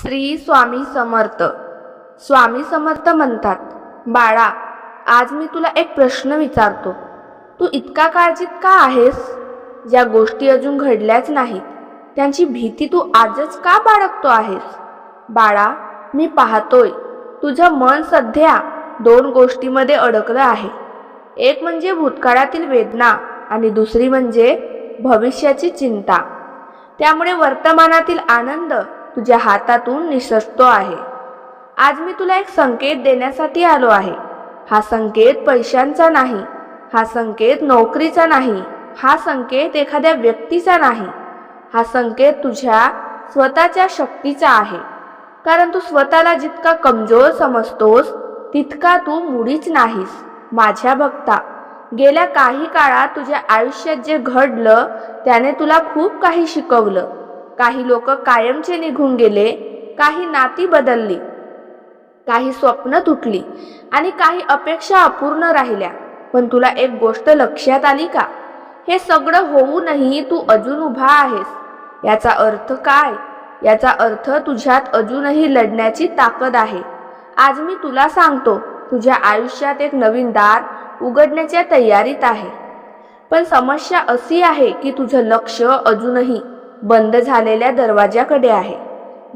श्री स्वामी समर्थ. स्वामी समर्थ म्हणतात, बाळा, आज मी तुला एक प्रश्न विचारतो. तू इतका काळजीत का आहेस? ज्या गोष्टी अजून घडल्याच नाहीत त्यांची भीती तू आजच का बाळगतो आहेस? बाळा, मी पाहतोय तुझं मन सध्या दोन गोष्टींमध्ये अडकलं आहे. एक म्हणजे भूतकाळातील वेदना आणि दुसरी म्हणजे भविष्याची चिंता. त्यामुळे वर्तमानातील आनंद तुझ्या हातातून निसटतो आहे. आज मी तुला एक संकेत देण्यासाठी आलो आहे. हा संकेत पैशांचा नाही, हा संकेत नोकरीचा नाही, हा संकेत एखाद्या व्यक्तीचा नाही. हा संकेत तुझ्या स्वतःच्या शक्तीचा आहे. कारण तू स्वतःला जितका कमजोर समजतोस तितका तू मुळीच नाहीस. माझ्या भक्ता, गेल्या काही काळात तुझ्या आयुष्यात जे घडलं त्याने तुला खूप काही शिकवलं. काही लोक कायमचे निघून गेले, काही नाती बदलली, काही स्वप्न तुटली आणि काही अपेक्षा अपूर्ण राहिल्या. पण तुला एक गोष्ट लक्षात आली का? हे सगळं होऊनही तू अजून उभा आहेस. याचा अर्थ काय? याचा अर्थ तुझ्यात अजूनही लढण्याची ताकद आहे. आज मी तुला सांगतो, तुझ्या आयुष्यात एक नवीन दार उघडण्याच्या तयारीत आहे. पण समस्या अशी आहे की तुझं लक्ष अजूनही बंद झालेल्या दरवाजाकडे आहे.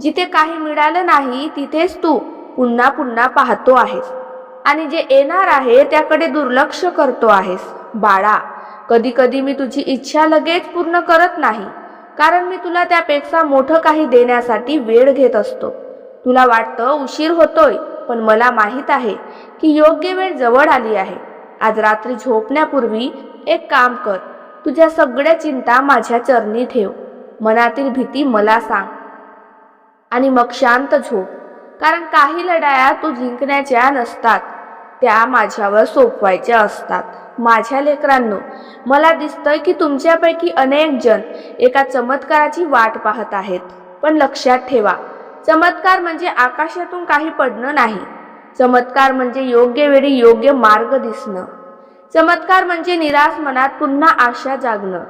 जिथे काही मिळालं नाही तिथेच तू पुन्हा पुन्हा पाहतो आहेस आणि जे येणार आहे त्याकडे दुर्लक्ष करतो आहेस. बाळा, कधी कधी मी तुझी इच्छा लगेच पूर्ण करत नाही, कारण मी तुला त्यापेक्षा मोठं काही देण्यासाठी वेळ घेत असतो. तुला वाटतं उशीर होतोय, पण मला माहीत आहे की योग्य वेळ जवळ आली आहे. आज रात्री झोपण्यापूर्वी एक काम कर, तुझ्या सगळ्या चिंता माझ्या चरणी ठेव. मनातील भीती मला सांग आणि मग शांत झोप. कारण काही लढाया तू जिंकण्याच्या नसतात, त्या माझ्यावर सोपवायच्या असतात. माझ्या लेकरांनो, मला दिसतंय की तुमच्यापैकी अनेक जण एका चमत्काराची वाट पाहत आहेत. पण लक्षात ठेवा, चमत्कार म्हणजे आकाशातून काही पडणं नाही. चमत्कार म्हणजे योग्य वेळी योग्य मार्ग दिसणं. चमत्कार म्हणजे निराश मनात पुन्हा आशा जागणं.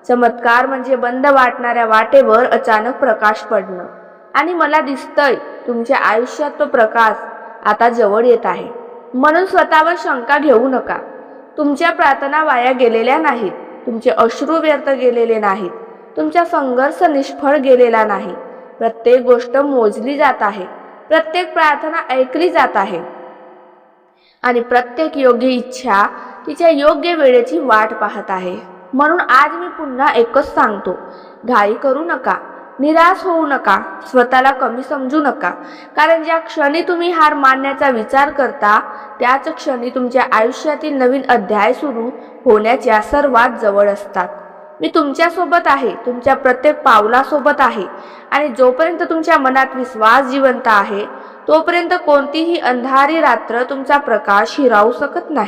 चमत्कार म्हणजे बंद वाटणाऱ्या वाटेवर अचानक प्रकाश पडणं. आणि मला दिसतंय तुमच्या आयुष्यात तो प्रकाश आता जवळ येत आहे. म्हणून स्वतःवर शंका घेऊ नका. तुमच्या प्रार्थना वाया गेलेल्या नाहीत, तुमचे अश्रू व्यर्थ गेलेले नाहीत, तुमचा संघर्ष निष्फळ गेलेला नाही. प्रत्येक गोष्ट मोजली जात आहे, प्रत्येक प्रार्थना ऐकली जात आहे आणि प्रत्येक योग्य इच्छा तिच्या योग्य वेळेची वाट पाहत आहे. म्हणून आज मी पुन्हा एकच सांगतो, घाई करू नका, निराश होऊ नका, स्वतःला कमी समजू नका. कारण ज्या क्षणी तुम्ही हार मानण्याचा विचार करता त्याच क्षणी तुमच्या आयुष्यातील नवीन अध्याय सुरू होण्याच्या सर्वात जवळ असतात. मी तुमच्यासोबत आहे, तुमच्या प्रत्येक पावलासोबत आहे. आणि जोपर्यंत तुमच्या मनात विश्वास जिवंत आहे तोपर्यंत कोणतीही अंधारी रात्र तुमचा प्रकाश हिरावू शकत नाही.